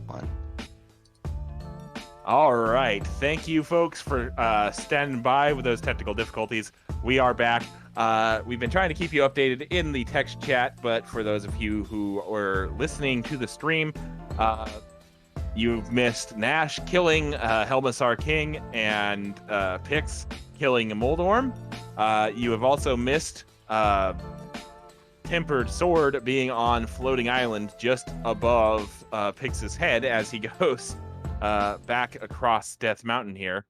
One. All right. Thank you, folks, for standing by with those technical difficulties. We are back. We've been trying to keep you updated in the text chat, but for those of you who are listening to the stream, you've missed Nash killing Helmassar King and Pix killing Moldorm. You have also missed Tempered Sword being on Floating Island just above Pix's head as he goes back across Death Mountain here.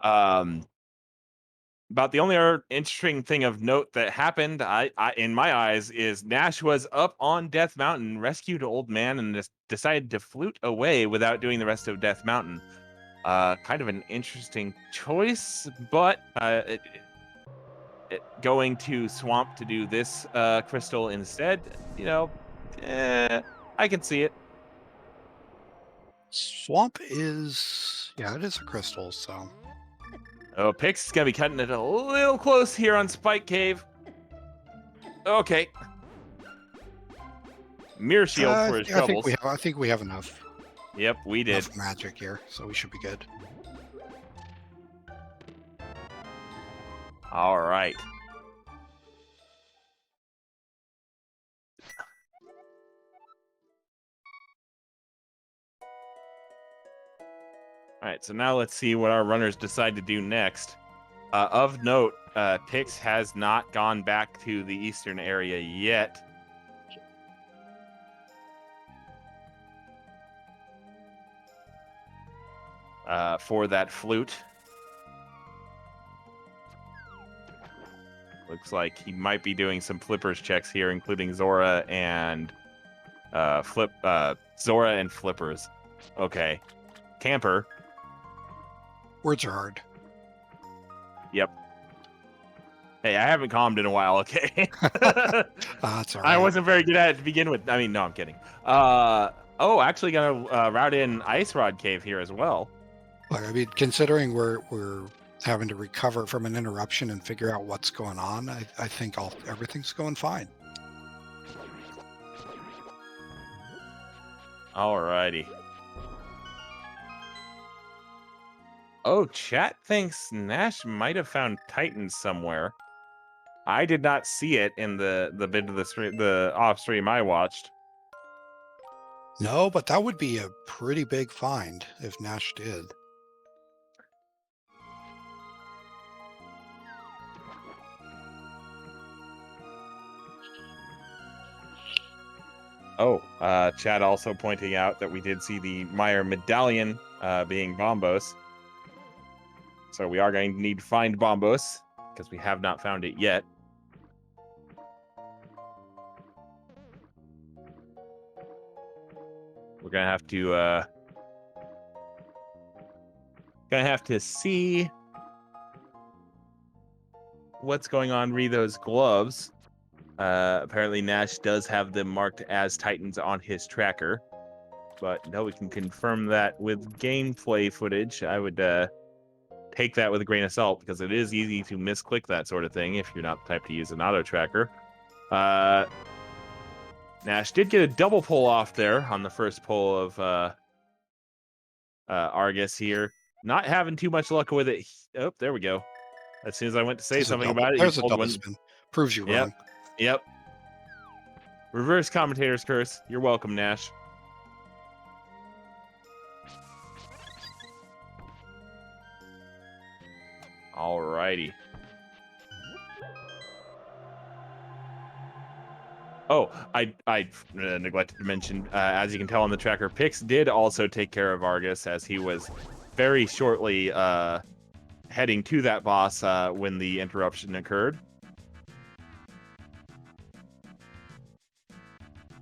About the only other interesting thing of note that happened, I in my eyes, is Nash was up on Death Mountain, rescued an old man, and just decided to flute away without doing the rest of Death Mountain. Kind of an interesting choice, but going to Swamp to do this crystal instead, you know, I can see it. Swamp is, yeah, it is a crystal, so. Oh, Pix is going to be cutting it a little close here on Spike Cave. Okay. Mirror shield for his troubles. I think we have enough. Yep, we did. Enough magic here, so we should be good. All right. All right, so now let's see what our runners decide to do next. Of note, Pix has not gone back to the eastern area yet. For that flute. Looks like he might be doing some flippers checks here, including Zora and Zora and flippers. Okay. Camper. Words are hard. Yep. Hey, I haven't calmed in a while, okay? That's all right. I wasn't very good at it to begin with. I mean, no, I'm kidding. Actually gonna route in Ice Rod Cave here as well. Look, I mean, considering we're having to recover from an interruption and figure out what's going on, I think everything's going fine. Alrighty. Oh, chat thinks Nash might have found Titan somewhere. I did not see it in the bit of the stream, the off stream I watched. No, but that would be a pretty big find if Nash did. Oh, Chad also pointing out that we did see the Meyer medallion being Bombos. So we are going to need to find Bombos, because we have not found it yet. We're going to have to see what's going on re those gloves. Apparently Nash does have them marked as Titans on his tracker, but until we can confirm that with gameplay footage, I would take that with a grain of salt, because it is easy to misclick that sort of thing if you're not the type to use an auto tracker. Nash did get a double pull off there on the first pull of Argus here. Not having too much luck with it. Oh, there we go. As soon as I went to say something about it, there's a double spin. Proves you wrong. Yep. Reverse commentator's curse. You're welcome, Nash. Alrighty. Oh, I neglected to mention, as you can tell on the tracker, Pix did also take care of Argus, as he was very shortly heading to that boss when the interruption occurred.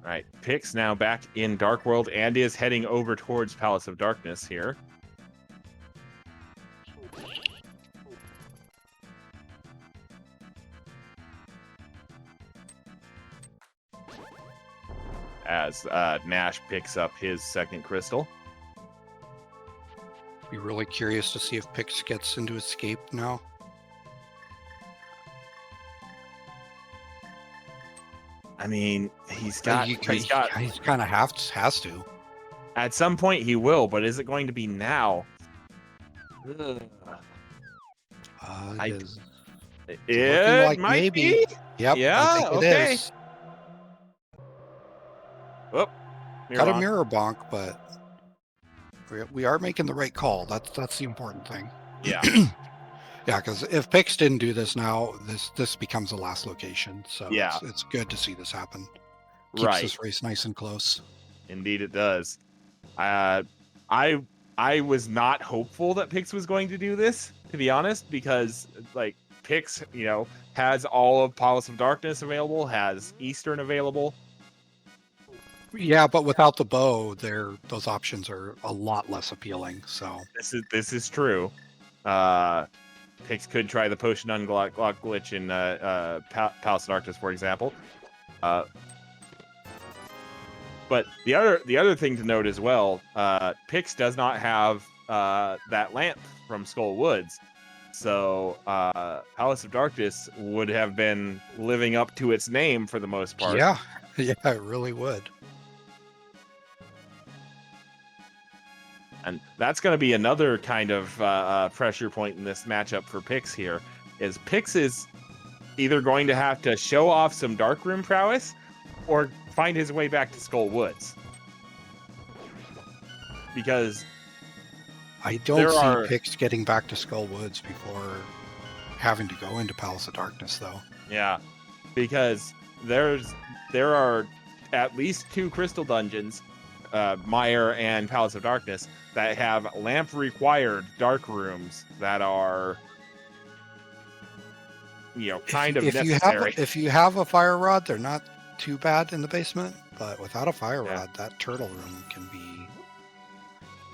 All right, Pix now back in Dark World and is heading over towards Palace of Darkness here. As Nash picks up his second crystal. Be really curious to see if Pix gets into escape now. I mean, he's He got. kind of has to. At some point, he will, but is it going to be now? Ugh. It is looking It like might maybe. be. Yep, I Yeah. think it Okay. is. Whoop. Got a mirror bonk, but we are making the right call. That's the important thing. Yeah. Yeah, because if Pix didn't do this now, this becomes the last location. So Yeah. it's good to see this happen. Keeps Right. this race nice and close. Indeed, it does. I was not hopeful that Pix was going to do this, to be honest, because like Pix, has all of Palace of Darkness available, has Eastern available. Yeah, but without the bow, those options are a lot less appealing. So This is true. Pix could try the potion unlock glitch in Palace of Darkness, for example. But the other thing to note as well, Pix does not have that lamp from Skull Woods. So Palace of Darkness would have been living up to its name for the most part. yeah, it really would. And that's going to be another kind of pressure point in this matchup for Pix here. Is Pix is either going to have to show off some darkroom prowess or find his way back to Skull Woods. Because I don't see Pix getting back to Skull Woods before having to go into Palace of Darkness, though. Yeah, because there are at least 2 crystal dungeons, Mire and Palace of Darkness, that have lamp required dark rooms that are kind of necessary. If you have a fire rod, they're not too bad in the basement, but without a fire rod, that turtle room can be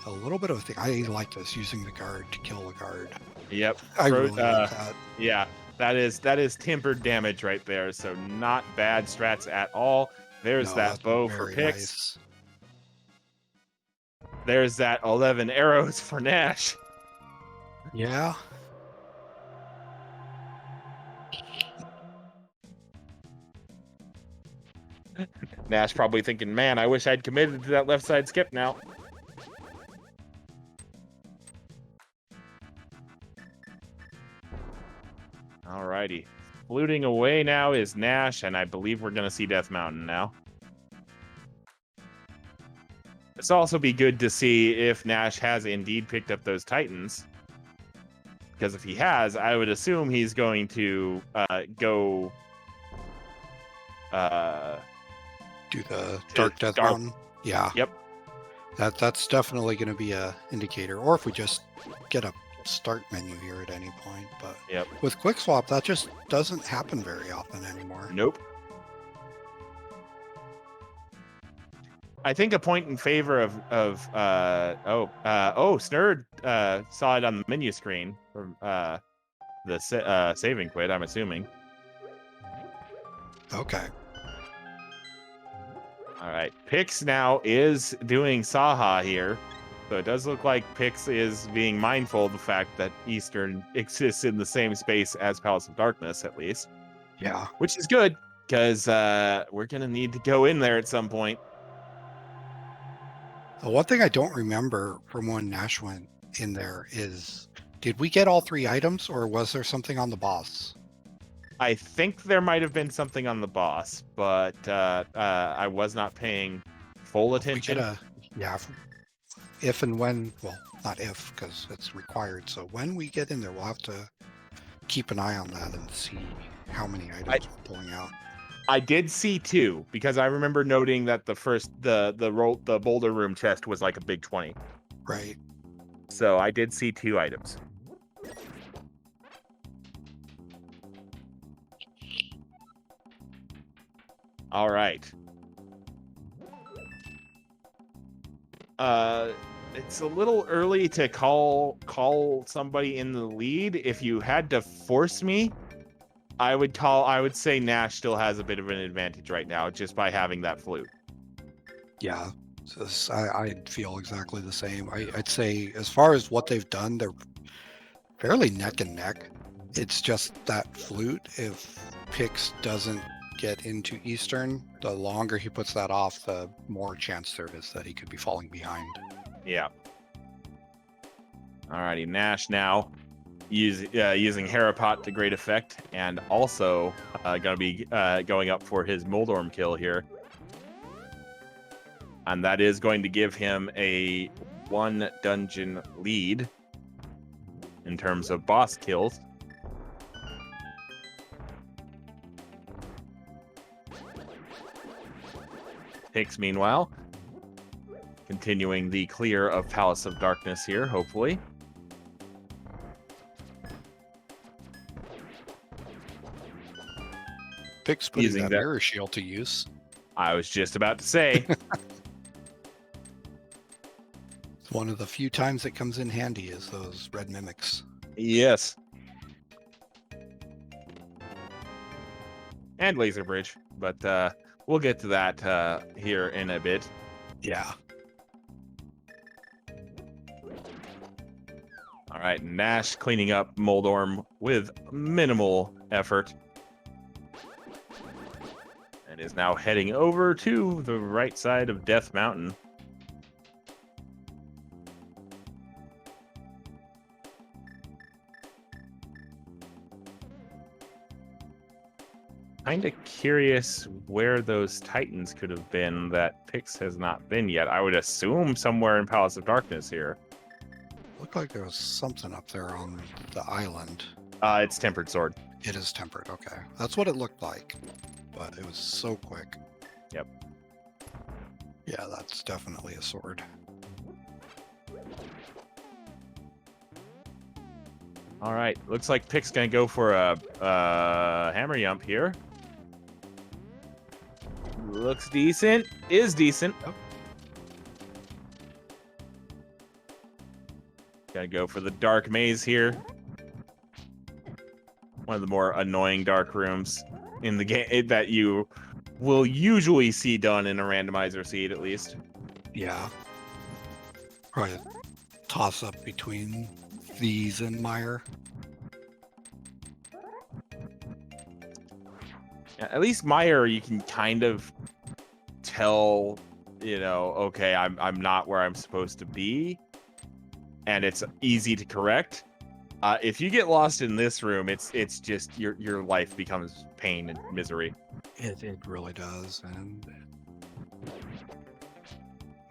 a little bit of a thing. I like this, using the guard to kill a guard. Yep. I really like that. Yeah, that is tempered damage right there, so not bad strats at all. There's that bow for Pix. Nice. There's that 11 arrows for Nash. Yeah. Nash probably thinking, man, I wish I'd committed to that left side skip now. Alrighty. Fluting away now is Nash, and I believe we're going to see Death Mountain now. This will also be good to see if Nash has indeed picked up those Titans. Because if he has, I would assume he's going to go... do the Dark Death Mountain. Yeah. Yep. That's definitely going to be a indicator. Or if we just get a start menu here at any point. But yep. With Quick Swap, that just doesn't happen very often anymore. Nope. I think a point in favor of Snurd saw it on the menu screen from the saving quit, I'm assuming. Okay. All right. Pix now is doing Saha here. So it does look like Pix is being mindful of the fact that Eastern exists in the same space as Palace of Darkness, at least. Yeah. Which is good, because we're going to need to go in there at some point. One thing I don't remember from when Nash went in there is, did we get all 3 items, or was there something on the boss? I think there might have been something on the boss, but I was not paying full attention. If and when, well, not if, because it's required. So when we get in there, we'll have to keep an eye on that and see how many items we're pulling out. I did see 2, because I remember noting that the boulder room chest was like a big 20. Right. So I did see 2 items. All right. It's a little early to call somebody in the lead. If you had to force me, I would say Nash still has a bit of an advantage right now just by having that flute. Yeah, so I'd feel exactly the same. I'd say as far as what they've done, they're fairly neck and neck. It's just that flute. If Pix doesn't get into Eastern, the longer he puts that off, the more chance there is that he could be falling behind. Yeah. Alrighty, Nash now using Harapot to great effect, and also going to be going up for his Moldorm kill here. And that is going to give him a 1 dungeon lead in terms of boss kills. Pix, meanwhile, continuing the clear of Palace of Darkness here, hopefully. Pix putting Using that that- mirror shield to use. I was just about to say. It's one of the few times it comes in handy is those red mimics. Yes. And Laser Bridge, but we'll get to that here in a bit. Yeah. All right, Nash cleaning up Moldorm with minimal effort. And is now heading over to the right side of Death Mountain. Kind of curious where those Titans could have been that Pix has not been yet. I would assume somewhere in Palace of Darkness here. Looked like there was something up there on the island. It's Tempered Sword. It is tempered. Okay. That's what it looked like. But it was so quick. Yep. Yeah, that's definitely a sword. All right, looks like Pix gonna go for a hammer yump here. Looks decent. Is decent. Yep. Gotta go for the dark maze here. One of the more annoying dark rooms in the game that you will usually see done in a randomizer seed, at least. Yeah. Probably a toss up between these and Meyer. Yeah, at least Meyer, you can kind of tell, you know, okay, I'm not where I'm supposed to be, and it's easy to correct. If you get lost in this room, it's just your life becomes pain and misery. It really does, and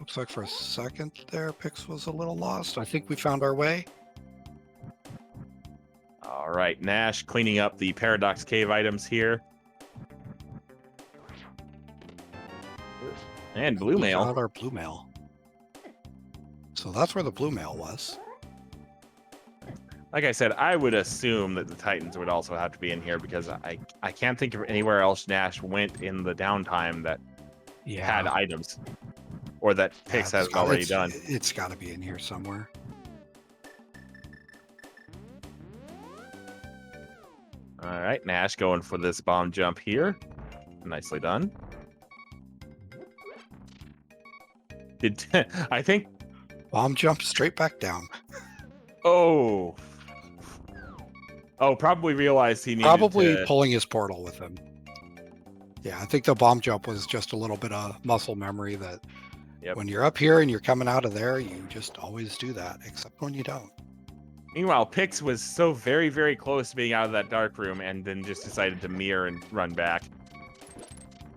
looks like for a second there, Pix was a little lost. I think we found our way. All right, Nash cleaning up the Paradox Cave items here. And blue We mail. found our blue mail. So that's where the blue mail was. Like I said, I would assume that the Titans would also have to be in here because I can't think of anywhere else Nash went in the downtime that had items. Or that Pix has already done. It's got to be in here somewhere. All right, Nash going for this bomb jump here. Nicely done. I think... Bomb jump straight back down. Oh, probably realized he needed Probably to... pulling his portal with him. Yeah, I think the bomb jump was just a little bit of muscle memory that when you're up here and you're coming out of there, you just always do that, except when you don't. Meanwhile, Pix was so very, very close to being out of that dark room and then just decided to mirror and run back.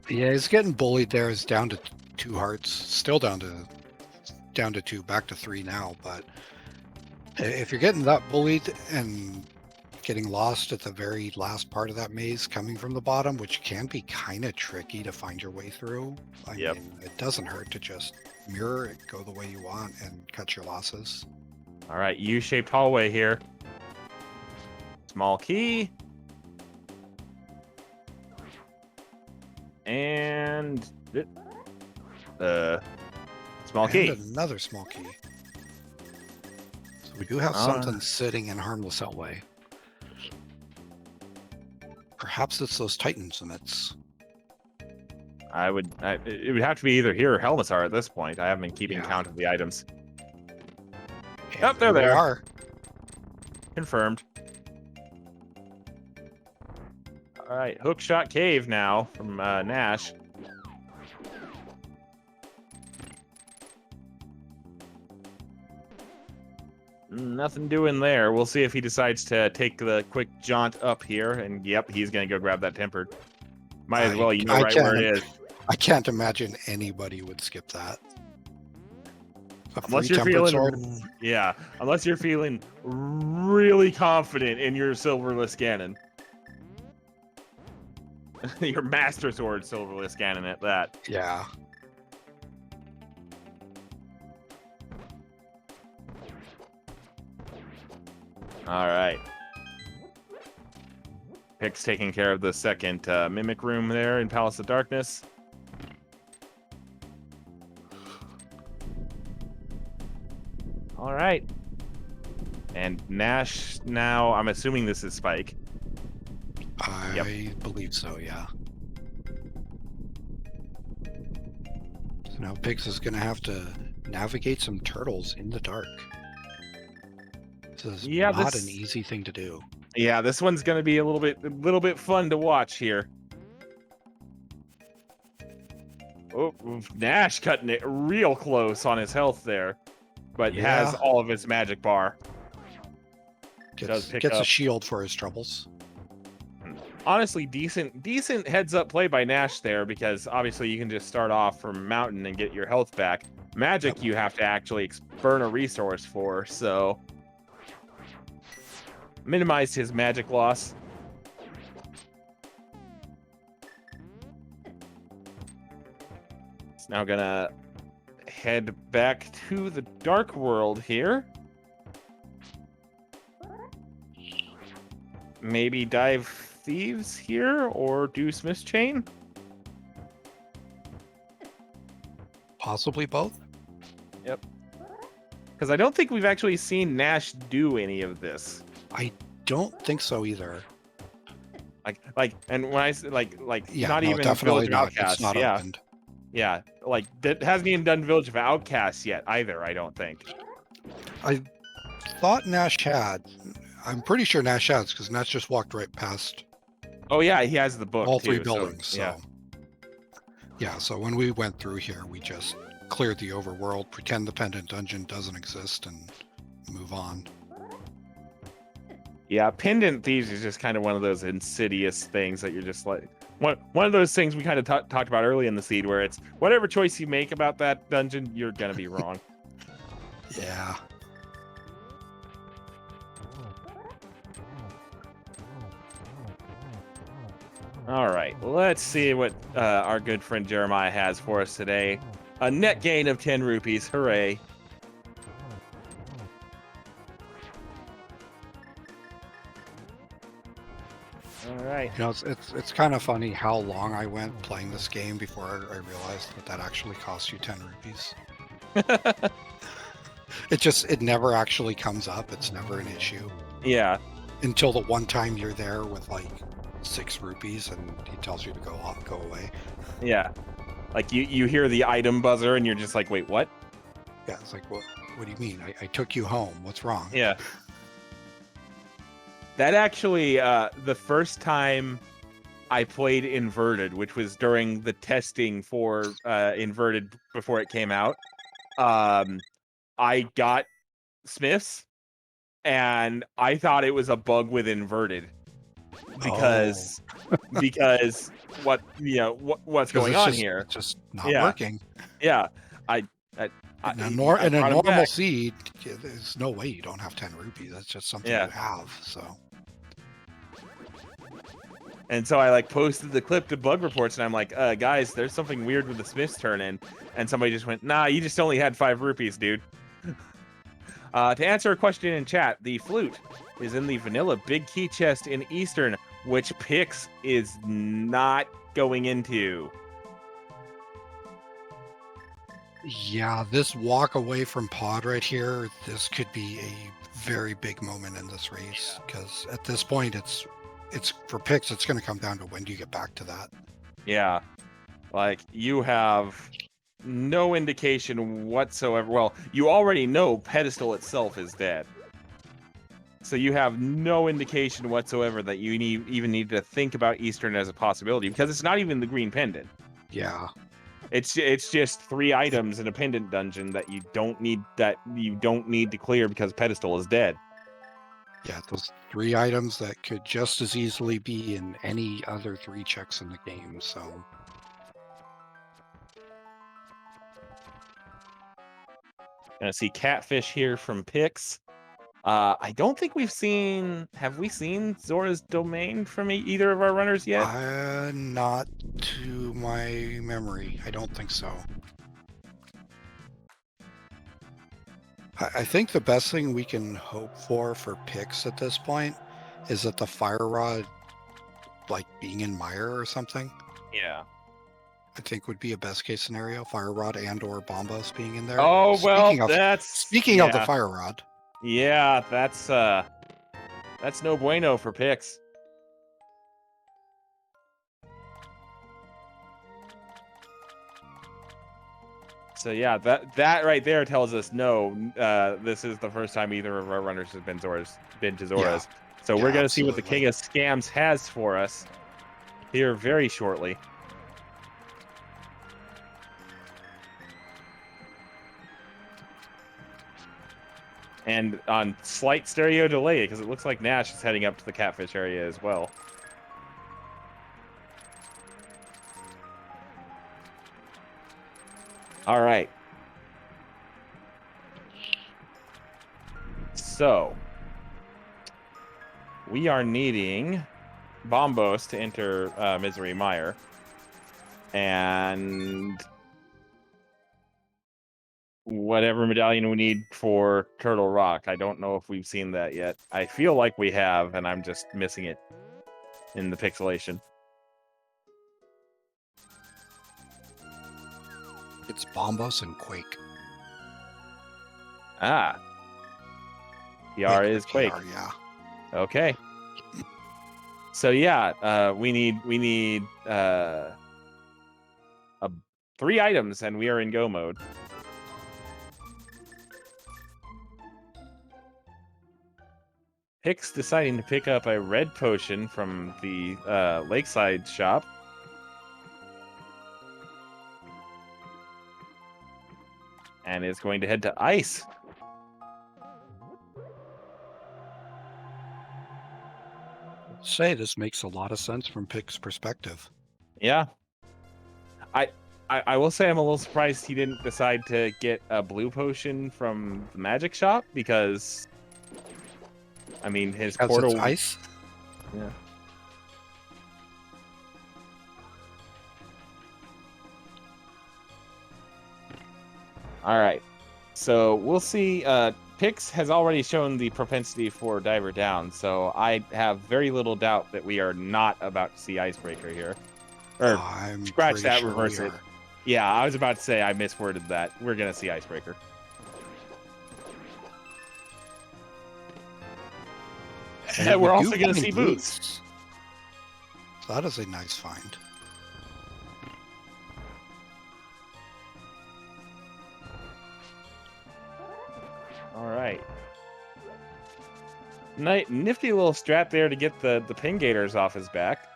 Yeah, he's getting bullied there. He's down to 2 hearts. Still down to 2, back to 3 now. But if you're getting that bullied and getting lost at the very last part of that maze coming from the bottom, which can be kind of tricky to find your way through, I mean, it doesn't hurt to just mirror it, go the way you want, and cut your losses. All right, U-shaped hallway here. Small key. And small key. And another small key. So we do have something sitting in Harmless Outway. Perhaps it's those Titan summits. It would have to be either here or Helmassar at this point. I haven't been keeping count of the items. And there they we are. Confirmed. All right, Hookshot Cave now from Nash. Nothing doing there. We'll see if he decides to take the quick jaunt up here. And yep, he's going to go grab that tempered. Might as well, you know right where it is. I can't imagine anybody would skip that. Unless you're feeling, yeah, unless you're feeling really confident in your silverless cannon. Your Master Sword silverless cannon at that. Yeah. All right. Pick's taking care of the second Mimic room there in Palace of Darkness. All right. And Nash now, I'm assuming this is Spike. I believe so, yeah. So now Pix is going to have to navigate some turtles in the dark. This is not an easy thing to do. Yeah, this one's going to be a little bit fun to watch here. Oh, Nash cutting it real close on his health there, but has all of his magic bar. Gets a shield for his troubles. Honestly, decent heads-up play by Nash there, because obviously you can just start off from Mountain and get your health back. Magic, you have to actually burn a resource for, so minimized his magic loss. It's now gonna head back to the Dark World here. Maybe dive Thieves here, or do Smith's Chain? Possibly both. Yep. Because I don't think we've actually seen Nash do any of this. I don't think so either. And when I say not even definitely Village of Outcasts. It's not opened. Yeah, like that hasn't even done Village of Outcasts yet either. I don't think. I thought Nash had. I'm pretty sure Nash has, because Nash just walked right past. Oh yeah, he has the book. All three too, buildings. So, yeah. So when we went through here, we just cleared the overworld, pretend the pendant dungeon doesn't exist, and move on. Yeah, Pendant Thieves is just kind of one of those insidious things that you're just like one of those things we kind of talked about early in the seed, where it's whatever choice you make about that dungeon, you're gonna be wrong. Yeah. All right, let's see what our good friend Jeremiah has for us today. A net gain of 10 rupees. Hooray. All right. You know, it's kind of funny how long I went playing this game before I realized that actually costs you 10 rupees. It never actually comes up. It's never an issue. Yeah. Until the one time you're there with like 6 rupees and he tells you to go away. Yeah. Like you hear the item buzzer and you're just like, wait, what? Yeah, it's like, what do you mean? I took you home. What's wrong? Yeah. That actually, the first time I played Inverted, which was during the testing for Inverted before it came out, I got Smiths and I thought it was a bug with Inverted. Because what's going on here? It's just not working. Yeah, in a normal seed, there's no way you don't have 10 rupees. That's just something you have. So. And so I like posted the clip to bug reports, and I'm like, guys, there's something weird with the Smith's turn in, and somebody just went, nah, you just only had 5 rupees, dude. To answer a question in chat, the flute is in the vanilla big key chest in Eastern, which Pix is not going into. Yeah, this walk away from Pod right here, this could be a very big moment in this race, because at this point, it's for Pix, it's going to come down to when do you get back to that. Yeah, like you have no indication whatsoever. Well, you already know Pedestal itself is dead. So you have no indication whatsoever that you even need to think about Eastern as a possibility, because it's not even the green pendant. Yeah. It's just 3 items in a pendant dungeon that you don't need to clear because pedestal is dead. Yeah, those 3 items that could just as easily be in any other 3 checks in the game, so. Gonna see catfish here from Pix. I don't think we've seen. Have we seen Zora's Domain from either of our runners yet? Not to my memory. I don't think so. I think the best thing we can hope for Pix at this point is that the fire rod, like being in mire or something, Yeah. I think would be a best case scenario. Fire rod and or bombos being in there. Oh well, Speaking of the fire rod. Yeah, that's no bueno for Pix. So yeah, that right there tells us no. This is the first time either of our runners has been to Zora's. So we're gonna see what the King of Scams has for us here very shortly. And on slight stereo delay, because it looks like Nash is heading up to the catfish area as well. All right. So we are needing Bombos to enter Misery Mire. And whatever medallion we need for Turtle Rock. I don't know if we've seen that yet. I feel like we have, and I'm just missing it in the pixelation. It's Bombos and Quake. Ah. PR is Quake. PR, yeah. Okay. So yeah, we need 3 items, and we are in go mode. Hicks deciding to pick up a red potion from the lakeside shop. And is going to head to ice. Say this makes a lot of sense from Pick's perspective. Yeah. I will say I'm a little surprised he didn't decide to get a blue potion from the magic shop, because I mean his portal it's ice. Yeah. All right. So we'll see. Pix has already shown the propensity for Diver Down, so I have very little doubt that we are not about to see Icebreaker here. Or scratch that, sure reverse it. Yeah, I was about to say I misworded that. We're going to see Icebreaker. And we're also going to see Boots. So that is a nice find. All right. Nifty little strat there to get the pin gators off his back.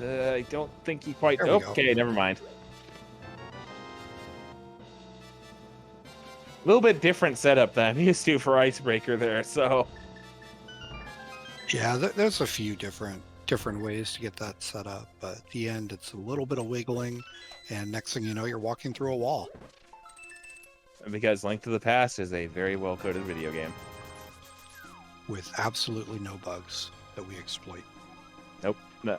I don't think he quite. Okay, never mind. A little bit different setup than I'm used to for Icebreaker there, so. Yeah, there's a few different ways to get that set up, but at the end it's a little bit of wiggling, and next thing you know, you're walking through a wall. Because Link to the Past is a very well-coded video game. With absolutely no bugs that we exploit. Nope. No.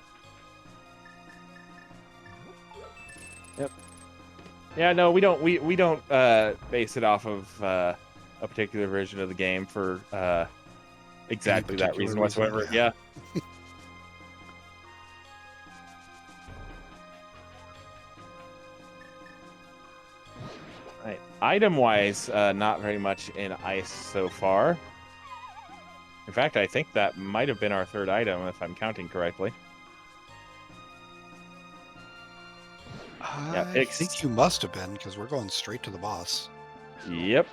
Yep. Yeah, no, we don't base it off of a particular version of the game for exactly that reason whatsoever. Yeah. Right. Item-wise, not very much in ice so far. In fact, I think that might have been our third item, if I'm counting correctly. Yeah, I Pix. think you must have been, because we're going straight to the boss. Yep.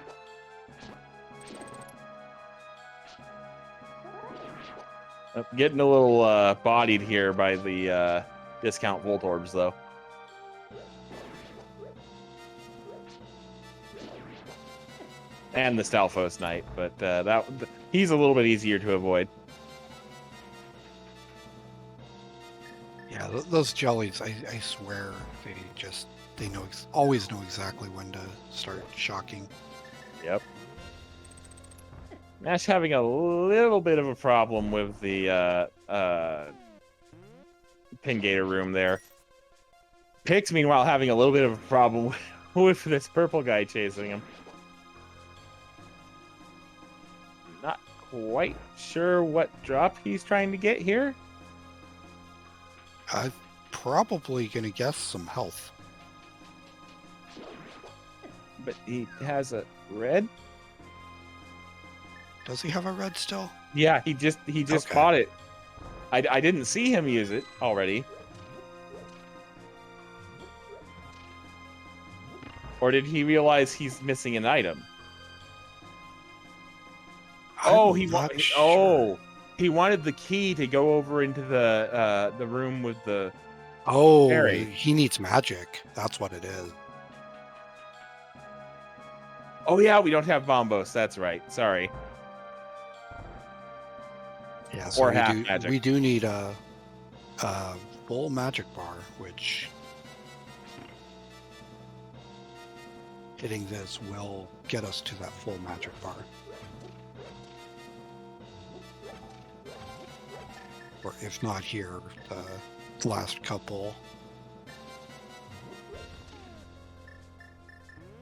Getting a little bodied here by the discount Volt Orbs, though. And the Stalfos Knight, but he's a little bit easier to avoid. Yeah, those jellies, I swear, they always know exactly when to start shocking. Yep. Nash having a little bit of a problem with the Pin Gator room there. Pix, meanwhile, having a little bit of a problem with this purple guy chasing him. Not quite sure what drop he's trying to get here. I'm probably going to guess some health. But he has a red? Does he have a red still? Yeah, he just Okay. bought it. I didn't see him use it already. Or did he realize he's missing an item? Oh, he wanted the key to go over into the room with the fairy. He needs magic. That's what it is. Oh yeah, we don't have Bombos. That's right. Sorry. Yeah, so or half magic. We do need a full magic bar, which hitting this will get us to that full magic bar. Or if not here, the last couple.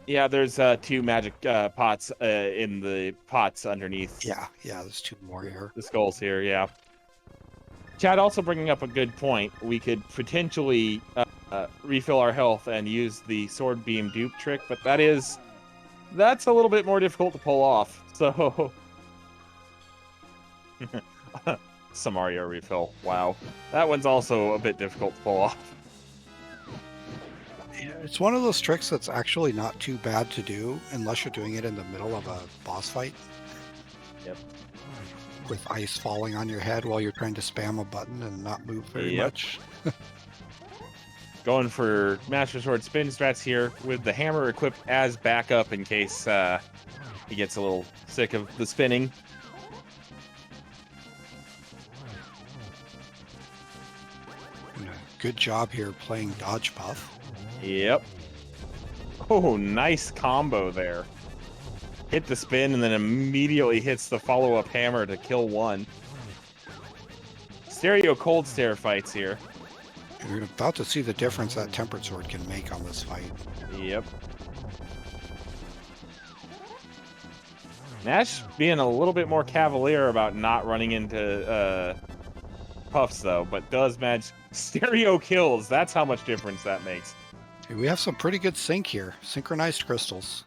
Yeah, there's 2 magic pots in the pots underneath. Yeah, there's 2 more here. The skulls here, yeah. Chad also bringing up a good point. We could potentially refill our health and use the sword beam dupe trick, but that's a little bit more difficult to pull off. So Samaria refill. Wow. That one's also a bit difficult to pull off. Yeah, it's one of those tricks that's actually not too bad to do unless you're doing it in the middle of a boss fight. Yep. With ice falling on your head while you're trying to spam a button and not move very much. Going for Master Sword spin strats here with the hammer equipped as backup in case he gets a little sick of the spinning. Good job here playing dodge buff. Yep. Oh, nice combo there. Hit the spin and then immediately hits the follow-up hammer to kill one. Stereo cold stare fights here. You're about to see the difference that Tempered Sword can make on this fight. Yep. Nash being a little bit more cavalier about not running into puffs, though, but does manage stereo kills. That's how much difference that makes. We have some pretty good sync here. Synchronized crystals.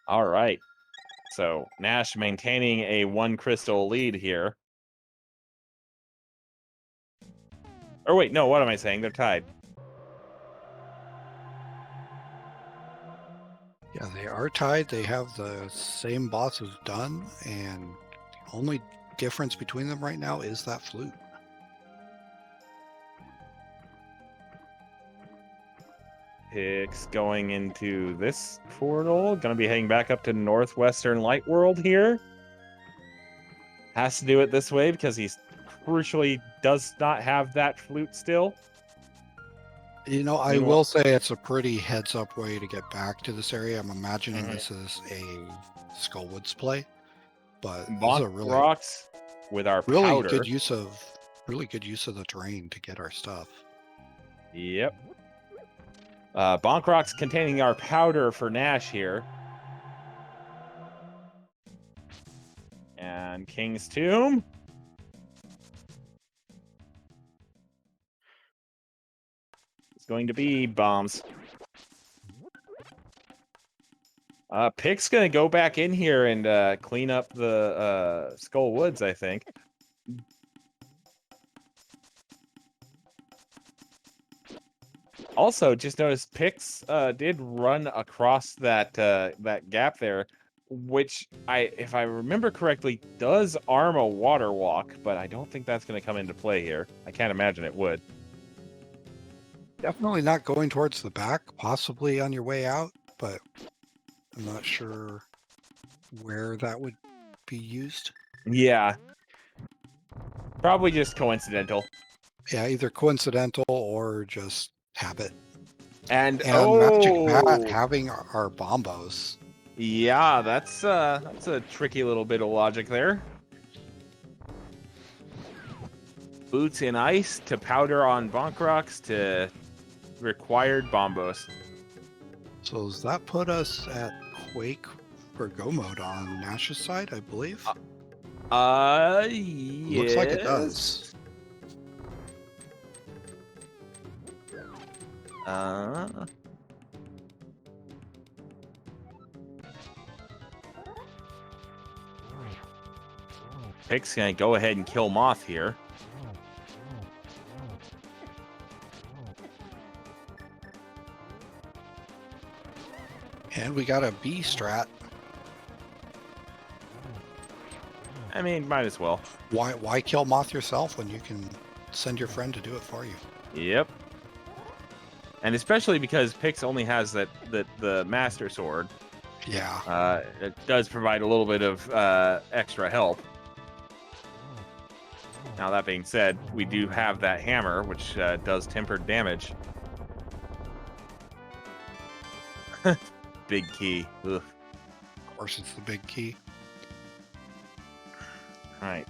All right. So Nash maintaining a 1 crystal lead here. Or wait, no, what am I saying? They're tied. Yeah, they are tied. They have the same bosses done, and the only difference between them right now is that flute. Pix going into this portal. Gonna be heading back up to Northwestern Light World here. Has to do it this way because he crucially does not have that flute still. You know, I will say it's a pretty heads-up way to get back to this area. I'm imagining this is a Skullwoods play, but this is a really rocks with our powder. good use of the terrain to get our stuff. Yep. Bonk rocks containing our powder for Nash here. And King's Tomb. It's going to be bombs. Pick's gonna go back in here and clean up the Skull Woods, I think. Also, just noticed Pix did run across that that gap there, which if I remember correctly, does arm a water walk, but I don't think that's going to come into play here. I can't imagine it would. Definitely not going towards the back, possibly on your way out, but I'm not sure where that would be used. Yeah. Probably just coincidental. Yeah, either coincidental or just habit. And Magic Matt oh, having our bombos. yeah, that's a tricky little bit of logic there. Boots in ice to powder on bonk rocks to required bombos. So does that put us at Quake for Go mode on Nash's side, I believe? Yes. Looks like it does. Pick's gonna go ahead and kill Moth here. And we got a B strat. I mean, might as well. Why kill Moth yourself when you can send your friend to do it for you? Yep. And especially because Pix only has the Master Sword. Yeah. It does provide a little bit of extra help. Now, that being said, we do have that hammer, which does tempered damage. Big key. Ugh. Of course, it's the big key. All right.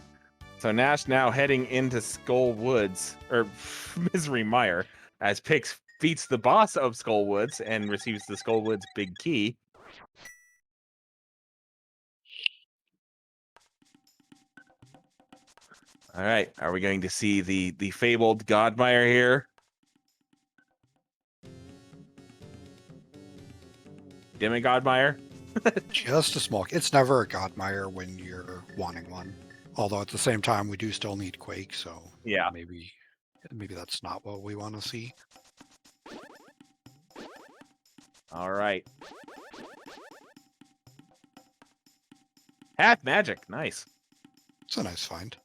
So Nash now heading into Skull Woods, or Misery Mire, as Pix beats the boss of Skull Woods and receives the Skull Woods big key. All right. Are we going to see the fabled Godmire here? Demigodmire? Just a small. It's never a Godmire when you're wanting one. Although at the same time, we do still need Quake, so Yeah. maybe that's not what we want to see. All right. Half magic. Nice. It's a nice find.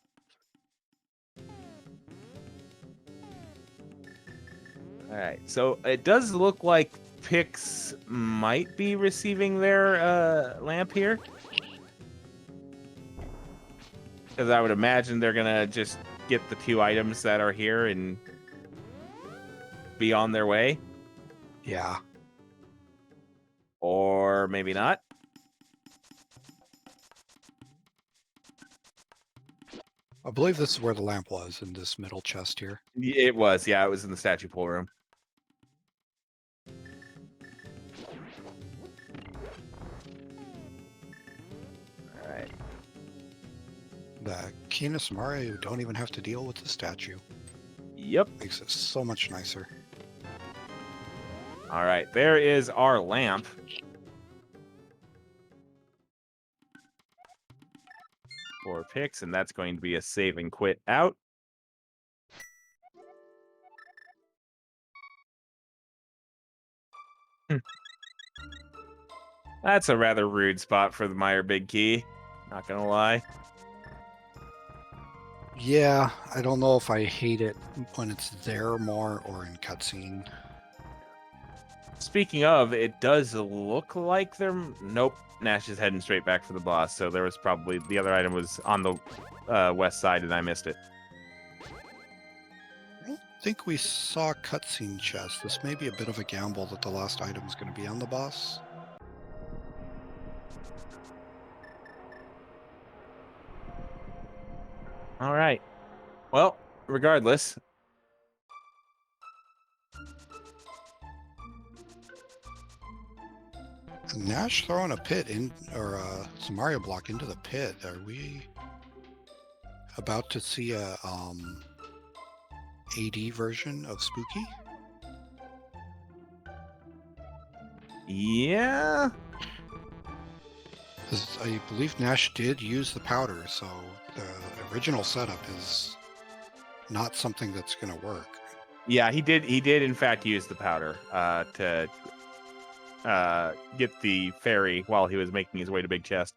All right. So it does look like Pix might be receiving their lamp here. Because I would imagine they're going to just get the 2 items that are here and be on their way. Yeah. Or maybe not. I believe this is where the lamp was, in this middle chest here. It was. Yeah, it was in the statue pool room. All right. The Keenest Mario don't even have to deal with the statue. Yep. Makes it so much nicer. All right. There is our lamp. For Pix, and that's going to be a save and quit out. That's a rather rude spot for the Meyer Big Key. Not gonna lie. Yeah, I don't know if I hate it when it's there more or in cutscene. Speaking of, it does look like they're... Nope. Nash is heading straight back for the boss, so there was probably... The other item was on the west side, and I missed it. I don't think we saw cutscene chest. This may be a bit of a gamble that the last item is going to be on the boss. All right. Well, regardless... Nash throwing a pit in, or a Mario block into the pit. Are we about to see a AD version of Spooky? Yeah. 'Cause I believe Nash did use the powder, so the original setup is not something that's going to work. Yeah, he did. He did, in fact, use the powder to get the ferry while he was making his way to Big Chest.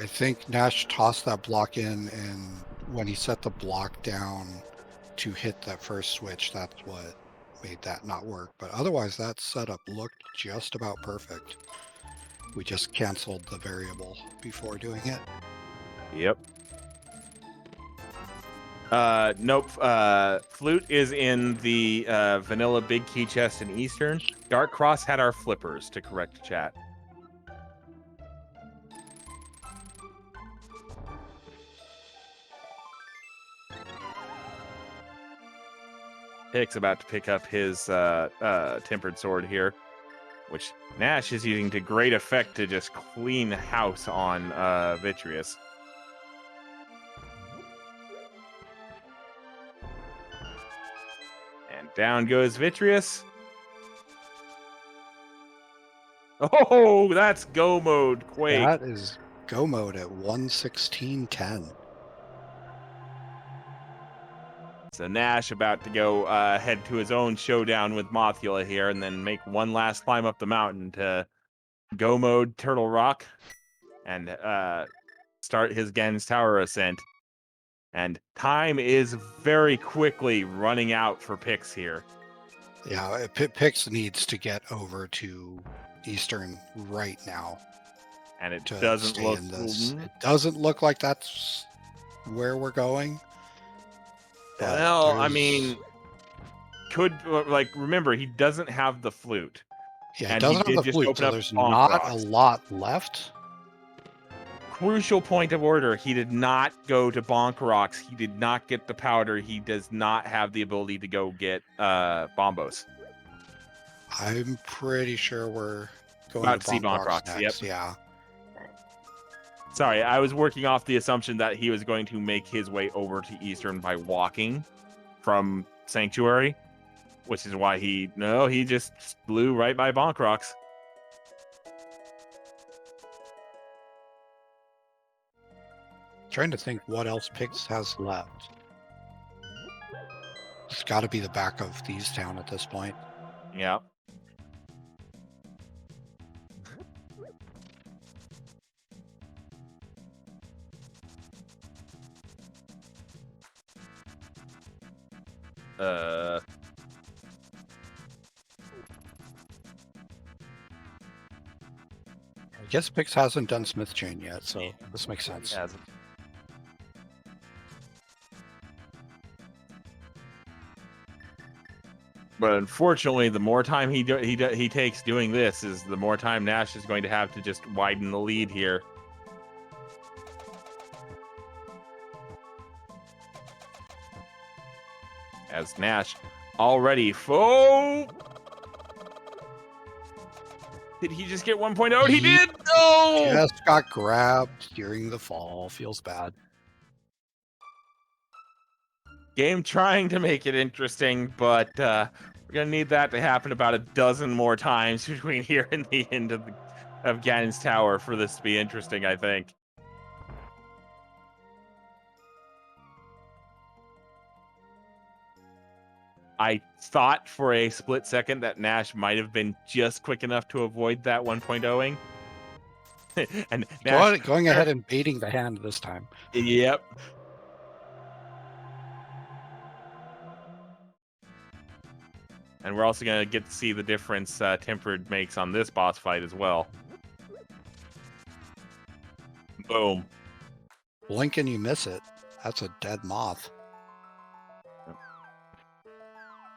I think Nash tossed that block in, and when he set the block down to hit that first switch, that's what made that not work. But otherwise, that setup looked just about perfect. We just canceled the variable before doing it. Yep. Nope. Flute is in the vanilla big key chest in Eastern. Dark Cross had our flippers, to correct chat. Pick's about to pick up his tempered sword here, which Nash is using to great effect to just clean house on Vitreous. And down goes Vitreous. Oh, that's go mode, Quake. That is go mode at 1:16:10. So Nash about to go head to his own showdown with Mothula here, and then make one last climb up the mountain to go mode Turtle Rock and start his Gen's Tower ascent. And time is very quickly running out for Pix here. Yeah, Pix needs to get over to Eastern right now. And it To doesn't stay look in this. It doesn't look like that's where we're going. Well, I mean, remember, he doesn't have the flute. Yeah, and it doesn't he have did the just flute, open so up there's Bonk not Rocks. a lot left. Crucial point of order. He did not go to Bonk Rocks. He did not get the powder. He does not have the ability to go get Bombos. I'm pretty sure we're going About to to see Bonk Bonk Rocks Rocks, next. yep. Yeah. Sorry, I was working off the assumption that he was going to make his way over to Eastern by walking from Sanctuary, which is why he just flew right by Bonk Rocks. Trying to think what else Pix has left. It's got to be the back of Thieves Town at this point. Yeah. I guess Pix hasn't done Smith Chain yet, so this makes sense. Hasn't. But unfortunately, the more time he takes doing this, is the more time Nash is going to have to just widen the lead here. As Nash already did he just get 1.0? He did! No! Just got grabbed during the fall. Feels bad. Game trying to make it interesting, but we're going to need that to happen about a dozen more times between here and the end of Ganon's Tower for this to be interesting, I think. I thought for a split second that Nash might have been just quick enough to avoid that 1.0ing. And Nash going ahead and baiting the hand this time. Yep. And we're also going to get to see the difference Tempered makes on this boss fight as well. Boom. Blink and you miss it. That's a dead moth.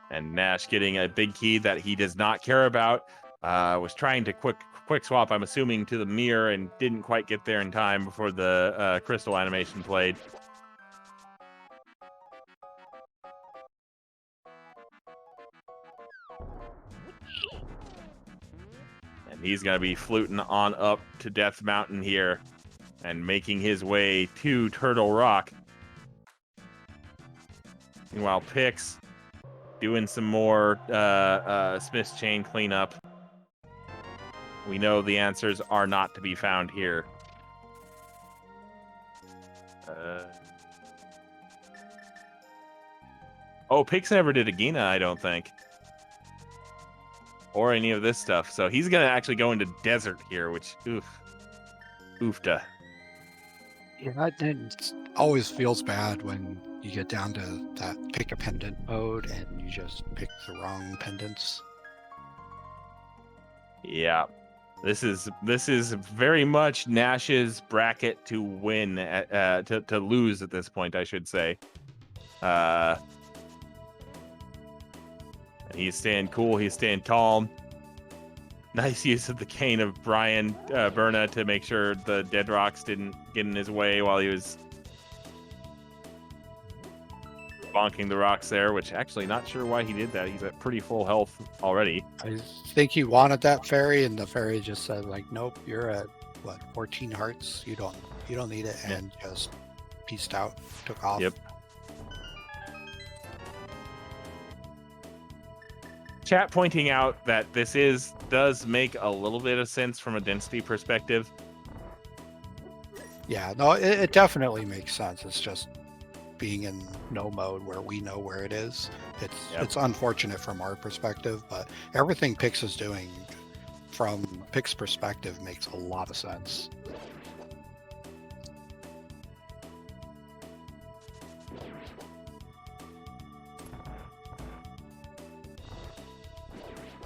And Nash getting a big key that he does not care about. Was trying to quick swap, I'm assuming, to the mirror and didn't quite get there in time before the crystal animation played. And he's going to be fluting on up to Death Mountain here and making his way to Turtle Rock. Meanwhile, Pix doing some more Smith's chain cleanup. We know the answers are not to be found here. Oh, Pix never did a Gina, I don't think. Or any of this stuff. So he's going to actually go into desert here, which, oof. Oofta. Yeah, it always feels bad when you get down to that pick a pendant mode and you just pick the wrong pendants. Yeah. This is very much Nash's bracket to win, to lose at this point, I should say. He's staying cool. He's staying calm. Nice use of the cane of Brian Berna to make sure the dead rocks didn't get in his way while he was bonking the rocks there, which actually not sure why he did that. He's at pretty full health already. I think he wanted that fairy, and the fairy just said, like, nope, you're at, what, 14 hearts? You don't need it, and just peaced out, took off. Yep. Chat pointing out that this does make a little bit of sense from a density perspective. Yeah, no, it definitely makes sense. It's just being in no mode where we know where it is. It's unfortunate from our perspective, but everything Pix is doing from Pix's perspective makes a lot of sense.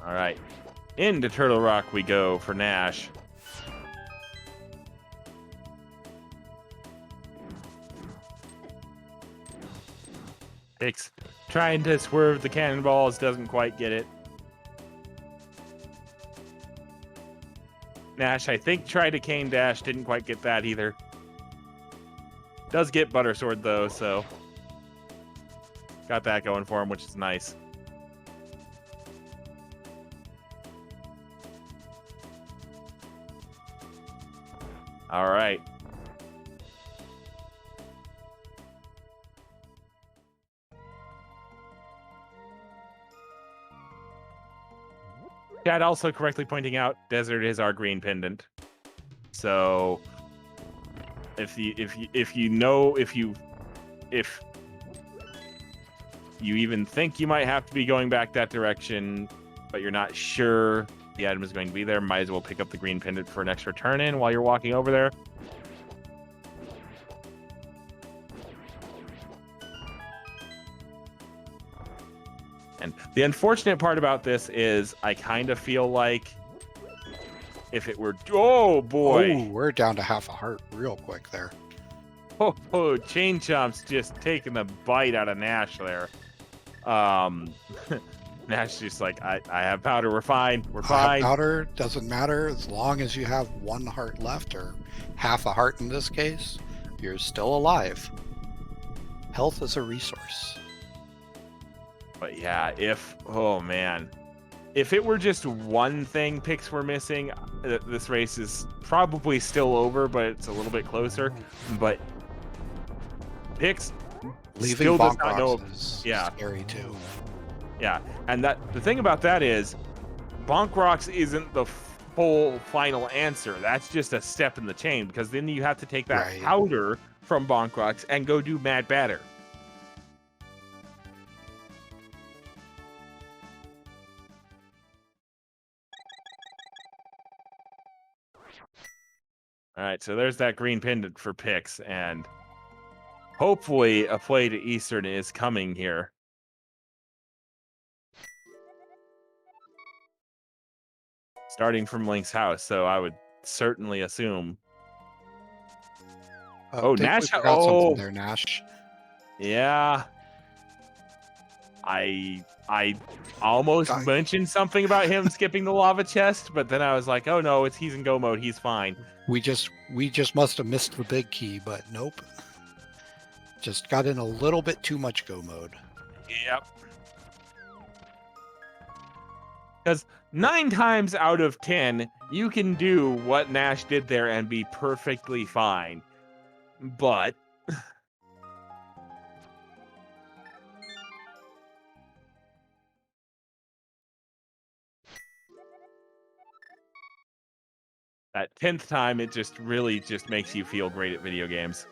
All right, into Turtle Rock we go for Nash. Pix trying to swerve the cannonballs, doesn't quite get it. Nash, I think, tried a cane dash, didn't quite get that either. Does get Butter Sword though, so got that going for him, which is nice. All right. Chad also correctly pointing out desert is our green pendant. So if you even think you might have to be going back that direction, but you're not sure the item is going to be there, might as well pick up the green pendant for an extra turn in while you're walking over there. And the unfortunate part about this is I kind of feel like if it were... Oh, boy. Oh, we're down to half a heart real quick there. Oh, Chain Chomp's just taking the bite out of Nash there. Nash just like, I have powder. We're fine. We're fine. Powder doesn't matter as long as you have one heart left, or half a heart in this case. You're still alive. Health is a resource. But yeah, oh man, if it were just one thing Pix were missing, this race is probably still over, but it's a little bit closer. But Pix leaving still does not know. is Yeah, scary too. Yeah, and the thing about that is, Bonk Rocks isn't the full final answer. That's just a step in the chain, because then you have to take that powder from Bonk Rocks and go do Mad Batter. All right, so there's that green pendant for Pix, and hopefully a play to Eastern is coming here. Starting from Link's house, so I would certainly assume. Nash! Something there, Nash. Yeah. I almost mentioned something about him skipping the lava chest, but then I was like, oh no, he's in go mode, he's fine. We just must have missed the big key, but nope. Just got in a little bit too much go mode. Yep. Because 9 times out of 10, you can do what Nash did there and be perfectly fine. But That 10th time, it just really just makes you feel great at video games.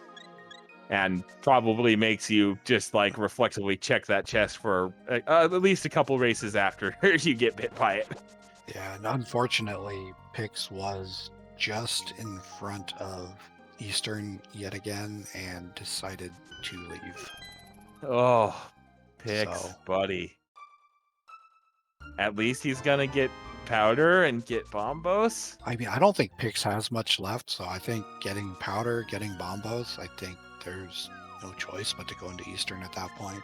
And probably makes you just like reflexively check that chest for at least a couple races after you get bit by it. Yeah, and unfortunately, Pix was just in front of Eastern yet again and decided to leave. Oh, Pix, So, buddy. At least he's gonna get powder and get bombos. I mean, I don't think Pix has much left, so I think getting powder, getting bombos, I think there's no choice but to go into Eastern at that point.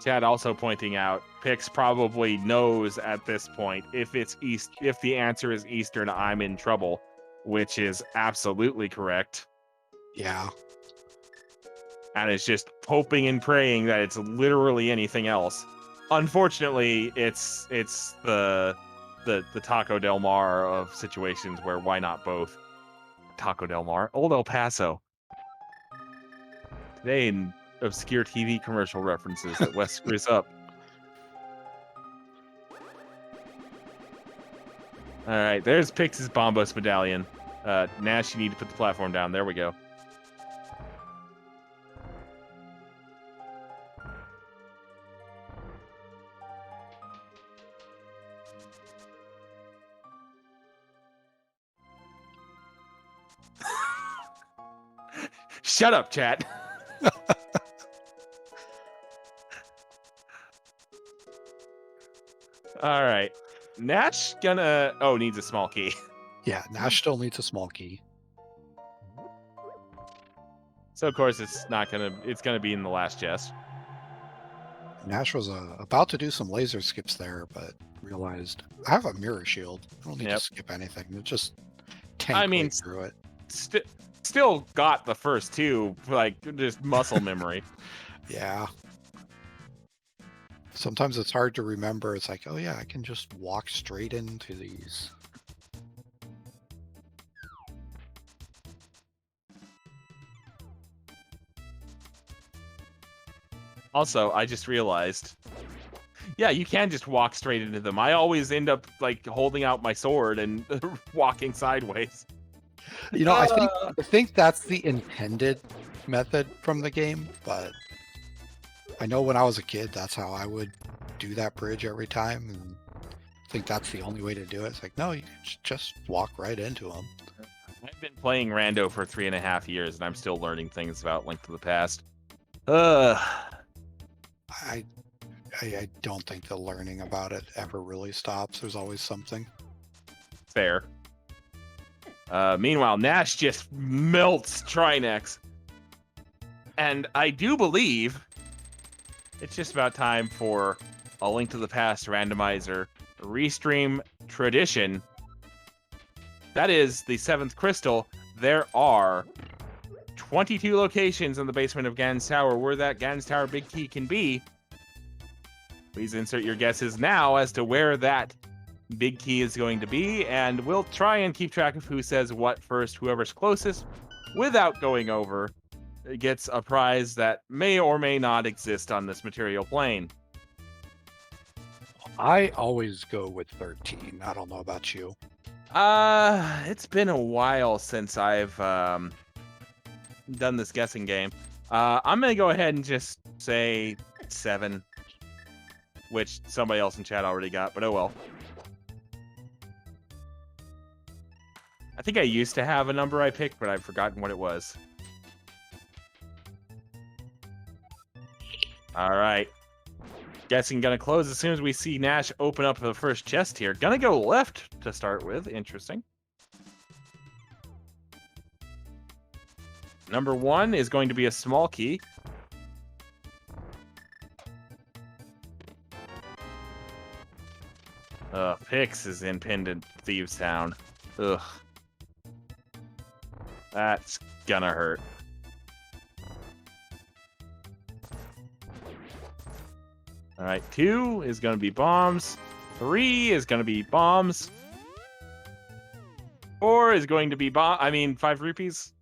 Chad also pointing out, Pix probably knows at this point if the answer is Eastern, I'm in trouble, which is absolutely correct. Yeah. And is just hoping and praying that it's literally anything else. Unfortunately, it's the Taco Del Mar of situations where why not both? Taco Del Mar, Old El Paso. Today in obscure TV commercial references that Wes screws up. All right, there's Pix's Bombos medallion. Nash, you need to put the platform down. There we go. Shut up, chat. All right. Nash gonna... Oh, needs a small key. Yeah, Nash still needs a small key. So, of course, it's gonna be in the last chest. Nash was about to do some laser skips there, but realized I have a mirror shield. I don't need to skip anything. It just tank right through it. Still got the first two, like, just muscle memory. Yeah. Sometimes it's hard to remember. It's like, oh yeah, I can just walk straight into these. Also, I just realized, yeah, you can just walk straight into them. I always end up like holding out my sword and walking sideways. You know, I think that's the intended method from the game, but I know when I was a kid, that's how I would do that bridge every time, and I think that's the only way to do it. It's like, no, you just walk right into them. I've been playing Rando for 3.5 years, and I'm still learning things about Link to the Past. I don't think the learning about it ever really stops. There's always something. Fair. Meanwhile, Nash just melts Trinex. And I do believe it's just about time for a Link to the Past randomizer restream tradition. That is the 7th crystal. There are 22 locations in the basement of Gan's Tower where that Gan's Tower big key can be. Please insert your guesses now as to where that big key is going to be, and we'll try and keep track of who says what first. Whoever's closest, without going over, gets a prize that may or may not exist on this material plane. I always go with 13. I don't know about you. It's been a while since I've done this guessing game. I'm gonna go ahead and just say 7, which somebody else in chat already got, but oh well. I think I used to have a number I picked, but I've forgotten what it was. All right. Guessing gonna close as soon as we see Nash open up the first chest here. Gonna go left to start with. Interesting. Number 1 is going to be a small key. Pix is in Pendant Thieves Town. Ugh. That's gonna hurt. All right, 2 is gonna be bombs. 3 is gonna be bombs. 4 is going to be 5 rupees.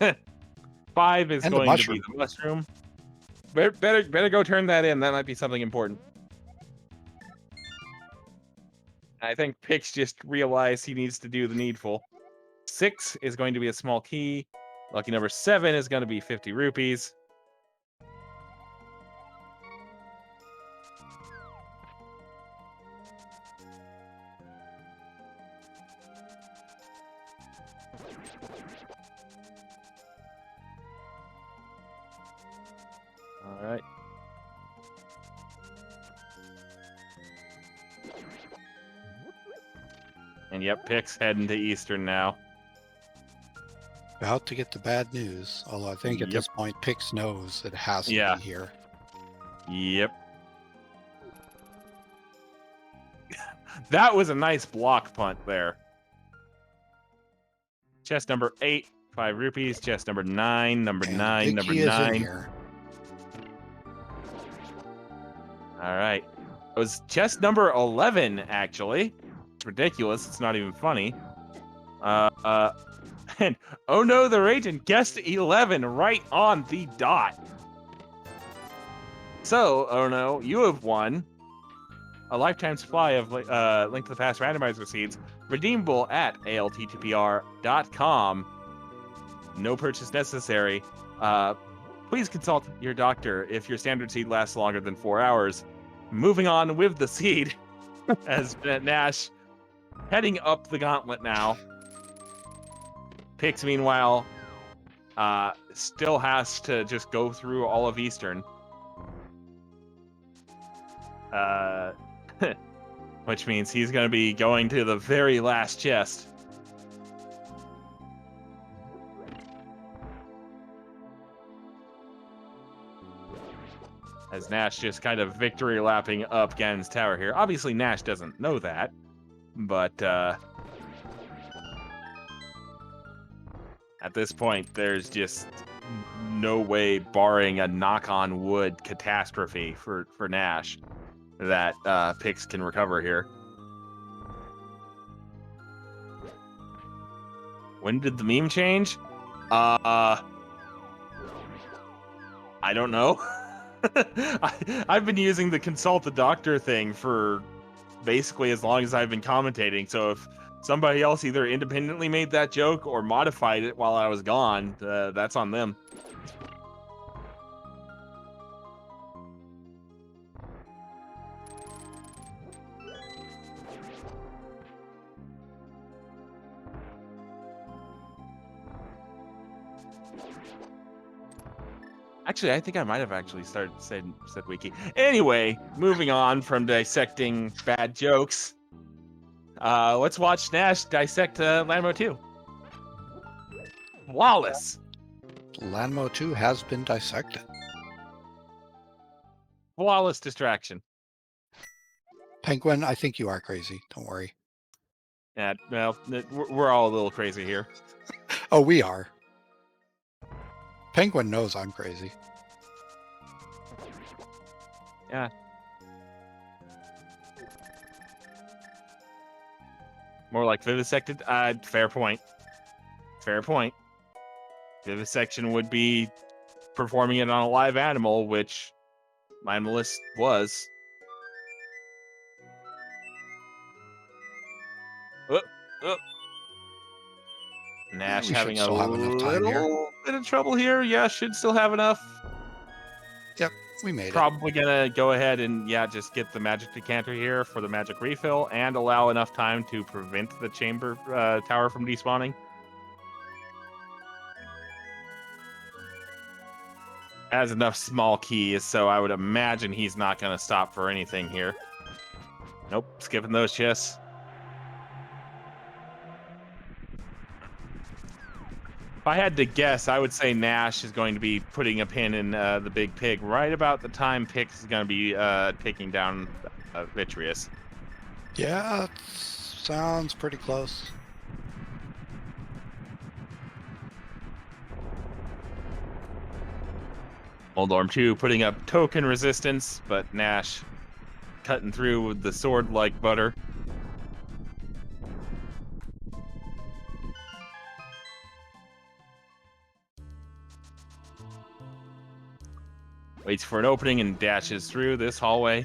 5 is And going to be the mushroom. Better go turn that in. That might be something important. I think Pix just realized he needs to do the needful. 6 is going to be a small key. Lucky number 7 is going to be 50 rupees. All right. And yep, Pix heading to Eastern now. About to get the bad news. Although I think at Yep. this point, Pix knows it has to Yeah. be here. Yep. That was a nice block punt there. Chest number 8, 5 rupees. Chest number 9, number And 9, big number key is in 9. here. All right. It was chest number 11, actually. It's ridiculous. It's not even funny. And oh no, the Raging guessed 11 right on the dot. So, oh no, you have won a lifetime supply of Link to the Past randomizer seeds, redeemable at ALTTPR.com. No purchase necessary. Please consult your doctor if your standard seed lasts longer than 4 hours. Moving on with the seed, as Nash heading up the gauntlet now. Pix, meanwhile, still has to just go through all of Eastern. Which means he's going to be going to the very last chest. As Nash just kind of victory lapping up Ganon's tower here. Obviously, Nash doesn't know that, but at this point, there's just no way, barring a knock-on-wood catastrophe for Nash, that Pix can recover here. When did the meme change? I don't know. I've been using the consult the doctor thing for basically as long as I've been commentating, so if somebody else either independently made that joke or modified it while I was gone, that's on them. Actually, I think I might have actually said wiki. Anyway, moving on from dissecting bad jokes, let's watch Nash dissect Landmo 2. Flawless. Landmo 2 has been dissected. Flawless distraction. Penguin, I think you are crazy. Don't worry. Yeah, well, we're all a little crazy here. Oh, we are. Penguin knows I'm crazy. Yeah. More like vivisected? Fair point. Fair point. Vivisection would be performing it on a live animal, which Mindless was. Nash we having should still have enough time here. little bit of trouble here. Yeah, should still have enough. Yep, we made it. Probably gonna go ahead and just get the magic decanter here for the magic refill and allow enough time to prevent the chamber tower from despawning. Has enough small keys, so I would imagine he's not gonna stop for anything here. Nope, skipping those chests. If I had to guess, I would say Nash is going to be putting a pin in the big pig right about the time Pix is going to be taking down Vitreous. Yeah, sounds pretty close. Moldorm 2 putting up token resistance, but Nash cutting through with the sword like butter. Waits for an opening and dashes through this hallway.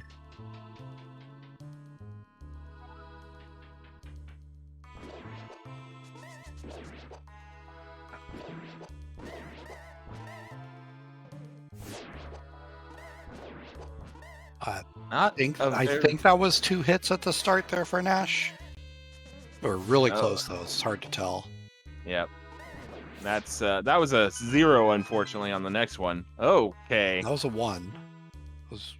Not I think that was 2 hits at the start there for Nash. Or really close though. It's hard to tell. Yep. That's that was a 0, unfortunately, on the next one. Okay. That was a 1. It was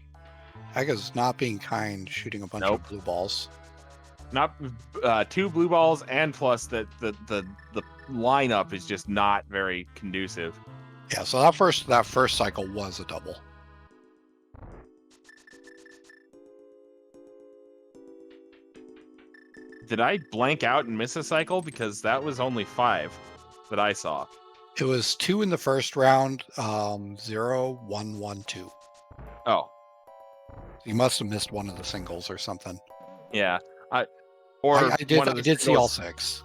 Aga's not being kind, shooting a bunch of blue balls. Not 2 blue balls, and plus the lineup is just not very conducive. Yeah, so that first cycle was a double. Did I blank out and miss a cycle? Because that was only 5 that I saw. It was 2 in the first round, 0, 1, 1, 2. Oh. You must have missed one of the singles or something. Yeah. I did see all 6.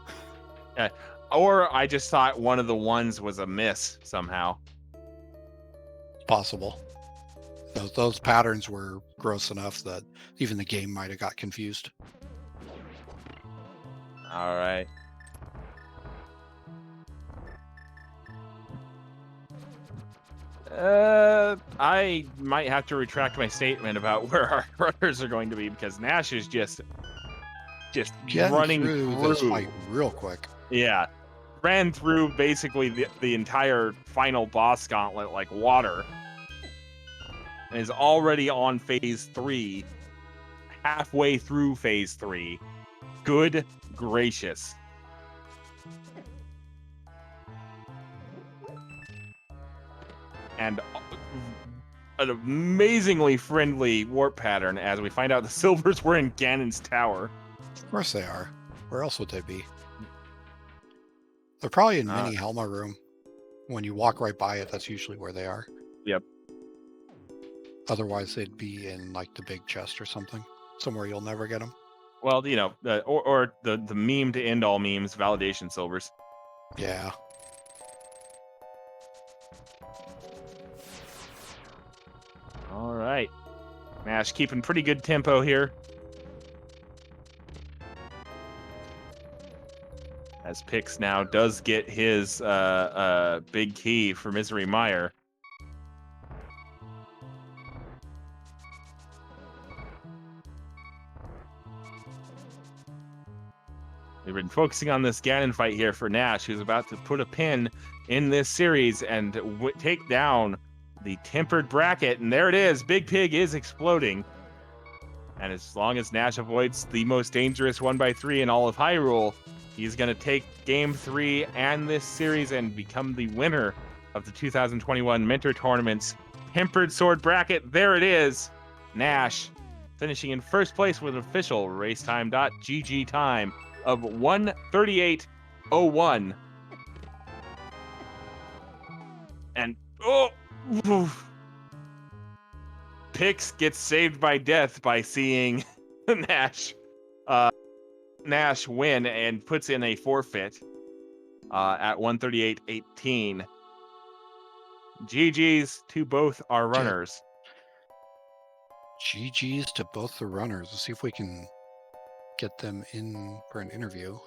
Yeah. Or I just thought one of the ones was a miss somehow. Possible. Those patterns were gross enough that even the game might have got confused. All right. I might have to retract my statement about where our runners are going to be, because Nash is just running through this fight real quick. Yeah, ran through basically the entire final boss gauntlet like water, and is already on phase 3, halfway through phase 3. Good gracious. And an amazingly friendly warp pattern as we find out the silvers were in Ganon's tower. Of course they are. Where else would they be? They're probably in Mini Helma room. When you walk right by it, that's usually where they are. Yep. Otherwise, they'd be in like the big chest or something, somewhere you'll never get them. Well, you know, or the meme to end all memes, validation silvers. Yeah. All right. Nash keeping pretty good tempo here. As Pix now does get his big key for Misery Mire. We've been focusing on this Ganon fight here for Nash, who's about to put a pin in this series and take down the tempered bracket. And there it is. Big Pig is exploding. And as long as Nash avoids the most dangerous 1x3 in all of Hyrule, he's going to take Game 3 and this series and become the winner of the 2021 Mentor Tournament's tempered sword bracket. There it is. Nash finishing in first place with an official racetime.gg time of 1:38:01. And Pix gets saved by death by seeing Nash win and puts in a forfeit at 1:38:18. GG's to both our runners. GG's to both the runners. Let's see if we can get them in for an interview.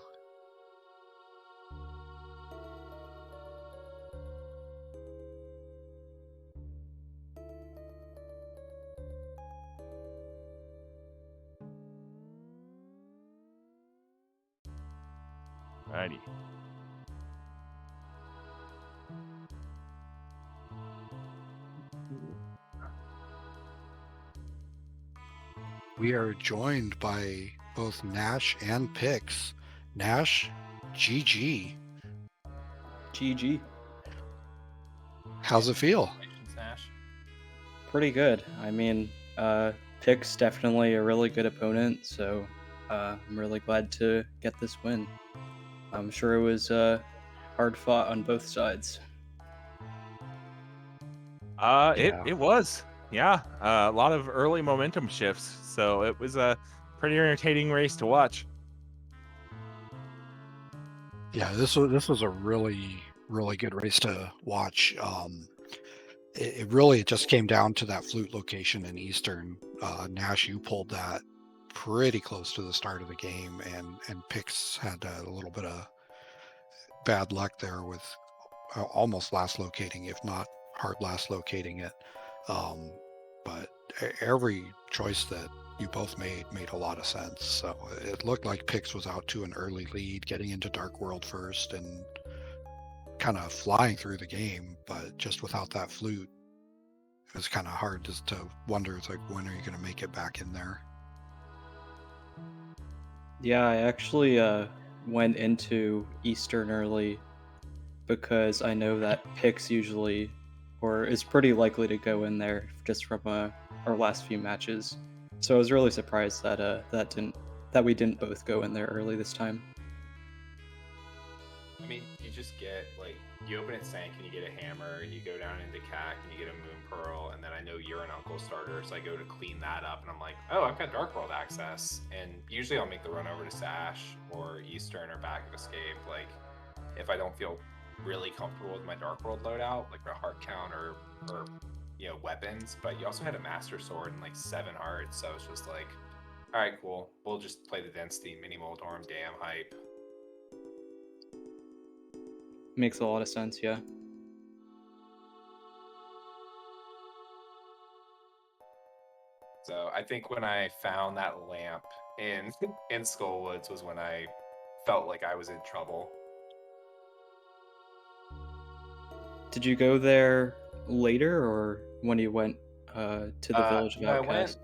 Alrighty. We are joined by both Nash and Pix. Nash, GG. GG. How's it feel? Nash. Pretty good. I mean, Pix definitely a really good opponent, so I'm really glad to get this win. I'm sure it was hard fought on both sides. It was. Yeah, a lot of early momentum shifts, so it was a pretty entertaining race to watch. Yeah, this was a really good race to watch. It just came down to that flute location in Eastern. Nash, you pulled that pretty close to the start of the game, and Pix had a little bit of bad luck there with almost last locating, if not hard last locating it. But every choice that you both made a lot of sense. So it looked like Pix was out to an early lead, getting into Dark World first and kind of flying through the game, but just without that flute, it was kind of hard just to wonder, it's like, when are you going to make it back in there? Yeah, I actually went into Eastern early because I know that Pix usually, or is pretty likely to go in there just from our last few matches. So I was really surprised that that we didn't both go in there early this time. I mean, you just get, like, you open at Sank and you get a hammer, and you go down into CAC and you get a Moon Pearl, and then I know you're an Uncle starter, so I go to clean that up, and I'm like, oh, I've got Dark World access, and usually I'll make the run over to Sash or Eastern or Back of Escape, like, if I don't feel really comfortable with my Dark World loadout, like a heart count or you know, weapons, but you also had a Master Sword and like 7 hearts, so it's just like, all right, cool, we'll just play the density, mini Moldorm, damn hype. Makes a lot of sense, yeah. So I think when I found that lamp in Skullwoods was when I felt like I was in trouble. Did you go there later or when you went to the Village of No, Outcasts?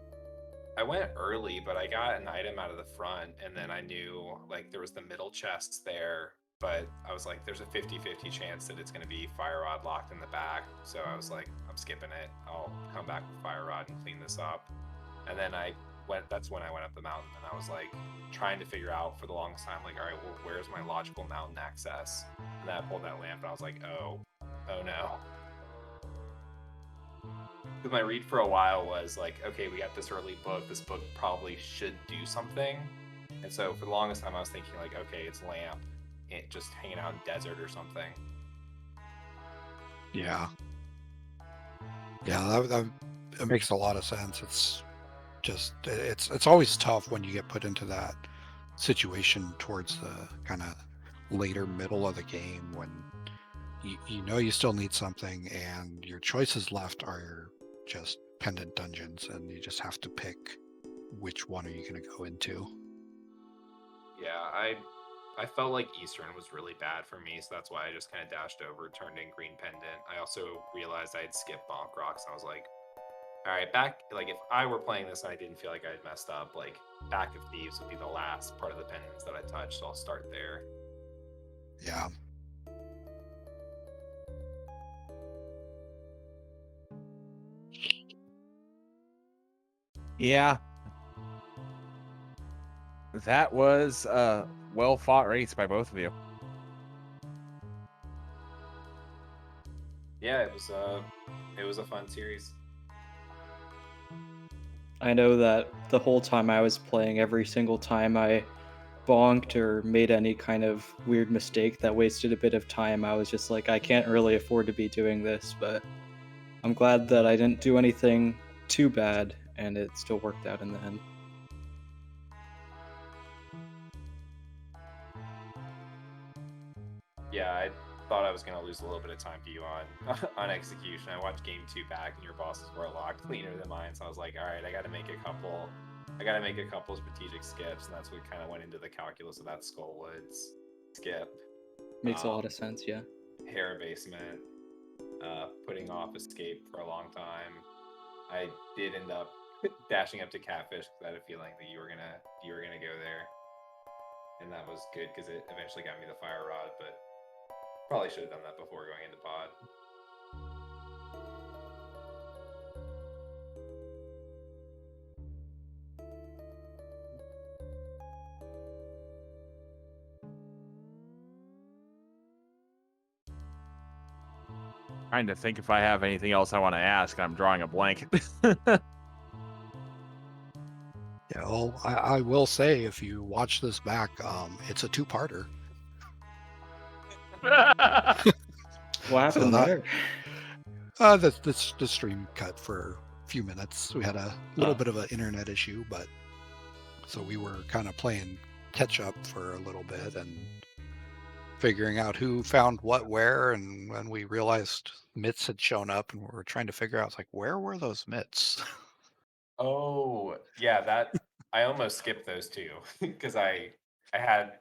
I went early, but I got an item out of the front, and then I knew, like, there was the middle chests there, but I was like, there's a 50-50 chance that it's going to be Fire Rod locked in the back, so I was like, I'm skipping it. I'll come back with Fire Rod and clean this up. And then that's when I went up the mountain, and I was like trying to figure out for the longest time, like, all right, well, where's my logical mountain access? And then I pulled that lamp, and I was like, oh no. Because my read for a while was like, okay, we got this early book. This book probably should do something. And so for the longest time, I was thinking like, okay, it's lamp, it just hanging out in desert or something. Yeah, that makes a lot of sense. It's just, it's always tough when you get put into that situation towards the kind of later middle of the game when you know you still need something and your choices left are just pendant dungeons, and you just have to pick which one are you going to go into. Yeah, I felt like Eastern was really bad for me, so that's why I just kind of dashed over, turned in Green Pendant. I also realized I had skipped Bonk Rocks, and I was like, all right, back, like, if I were playing this and I didn't feel like I had messed up, like, Back of Thieves would be the last part of the pendants that I touched, so I'll start there. Yeah. Yeah. That was a well-fought race by both of you. Yeah, it was a fun series. I know that the whole time I was playing, every single time I bonked or made any kind of weird mistake that wasted a bit of time, I was just like, I can't really afford to be doing this, but I'm glad that I didn't do anything too bad and it still worked out in the end. Yeah, I thought I was gonna lose a little bit of time to you on execution. I watched game 2 back, and your bosses were a lot cleaner than mine. So I was like, all right, I got to make a couple strategic skips, and that's what kind of went into the calculus of that Skullwoods skip. Makes a lot of sense, yeah. Hair basement, putting off escape for a long time. I did end up dashing up to Catfish because I had a feeling that you were gonna go there, and that was good because it eventually got me the Fire Rod, but. Probably should have done that before going into pod. Trying to think if I have anything else I want to ask. I'm drawing a blank. Yeah, well, I will say, if you watch this back, it's a 2-parter. What happened there? The stream cut for a few minutes. We had a little bit of an internet issue, but so we were kind of playing catch up for a little bit, and figuring out who found what where, and when we realized mitts had shown up and we were trying to figure out, it's like, where were those mitts? Oh, yeah, that I almost skipped those two because I had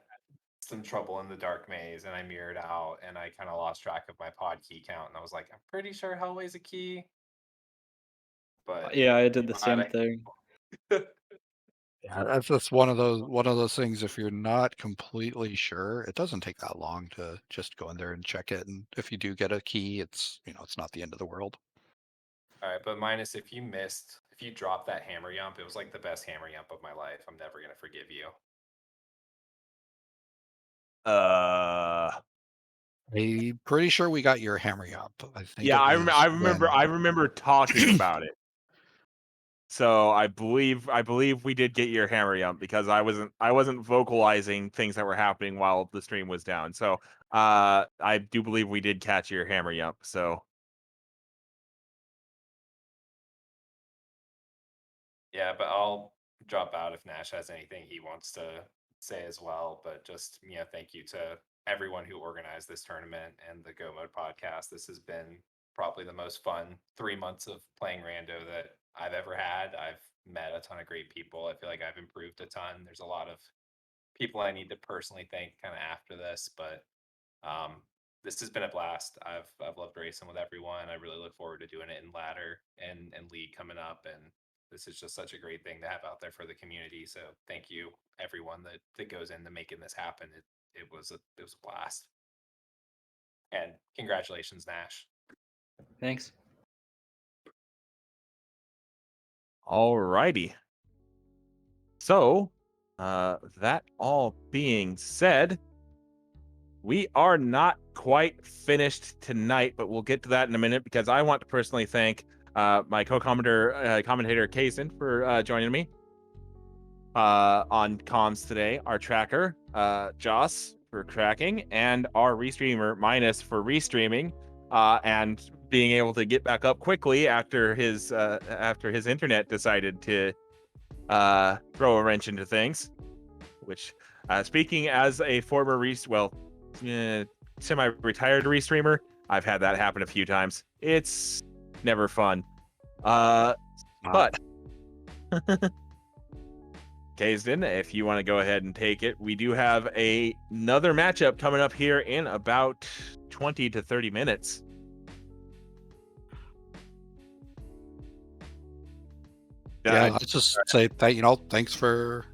some trouble in the dark maze and I mirrored out and I kind of lost track of my pod key count and I was like, I'm pretty sure Hellway's a key, but Yeah, I did the glad same thing. Yeah, that's just one of those things. If you're not completely sure, it doesn't take that long to just go in there and check it. And if you do get a key, it's not the end of the world. All right, but minus if you dropped that hammer yump, it was like the best hammer yump of my life. I'm never gonna forgive you. I'm pretty sure we got your hammer up. I think Yeah, it I was remember. when I remember talking about it. So I believe we did get your hammer yump because I wasn't vocalizing things that were happening while the stream was down. So I do believe we did catch your hammer yump. So Yeah, but I'll drop out if Nash has anything he wants to say as well. But just, thank you to everyone who organized this tournament and the Go Mode podcast. This has been probably the most fun 3 months of playing Rando that I've ever had. I've met a ton of great people. I feel like I've improved a ton. There's a lot of people I need to personally thank kind of after this, but this has been a blast. I've loved racing with everyone. I really look forward to doing it in ladder and league coming up, and this is just such a great thing to have out there for the community. So thank you everyone that goes into making this happen. It was a blast, and congratulations, Nash. Thanks. alrighty. So that all being said, we are not quite finished tonight, but we'll get to that in a minute because I want to personally thank my commentator Kaesden for joining me on comms today, our tracker Joss for tracking, and our restreamer Minus for restreaming and being able to get back up quickly after his internet decided to throw a wrench into things. Which, speaking as a former semi-retired restreamer, I've had that happen a few times. It's never fun. But Kaesden, if you want to go ahead and take it, we do have another matchup coming up here in about 20 to 30 minutes. yeah, let's just say that thanks for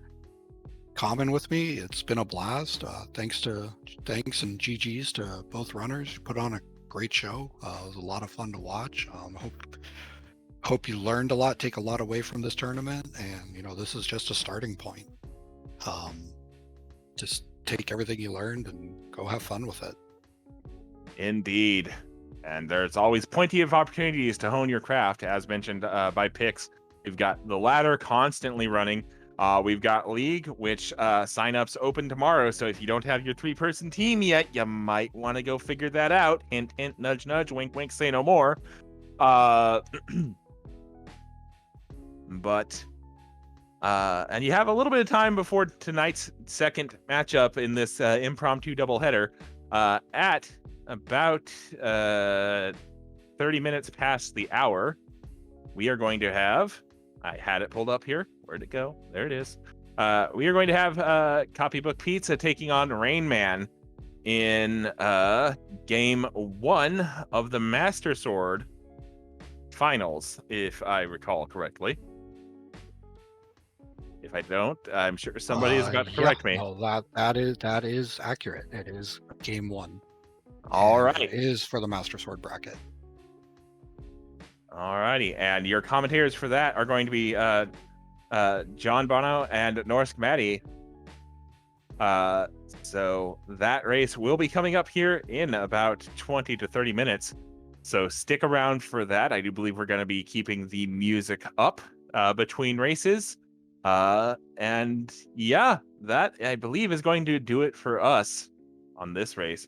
common with me. It's been a blast. Thanks and GGs to both runners. You put on a great show. It was a lot of fun to watch. Hope you learned a lot, take a lot away from this tournament, and this is just a starting point. Just take everything you learned and go have fun with it. Indeed. And there's always plenty of opportunities to hone your craft, as mentioned by Pix. We've got the ladder constantly running. We've got League, which signups open tomorrow. So if you don't have your 3-person team yet, you might want to go figure that out. Hint, hint, nudge, nudge, wink, wink, say no more. And you have a little bit of time before tonight's second matchup in this impromptu doubleheader at about 30 minutes past the hour. We are going to have, I had it pulled up here. Where'd it go? There it is. We are going to have Copybook Pizza taking on Rain Man in game 1 of the Master Sword finals, if I recall correctly. If I don't, I'm sure somebody has got to correct me. No, that is accurate. It is game 1. All right. It is for the Master Sword bracket. All righty. And your commentators for that are going to be John Bono and Norsk Maddie. So that race will be coming up here in about 20 to 30 minutes. So stick around for that. I do believe we're going to be keeping the music up between races. And yeah, that I believe is going to do it for us on this race.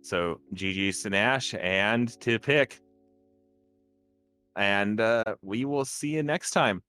So GG's to Nash and to Pick. And we will see you next time.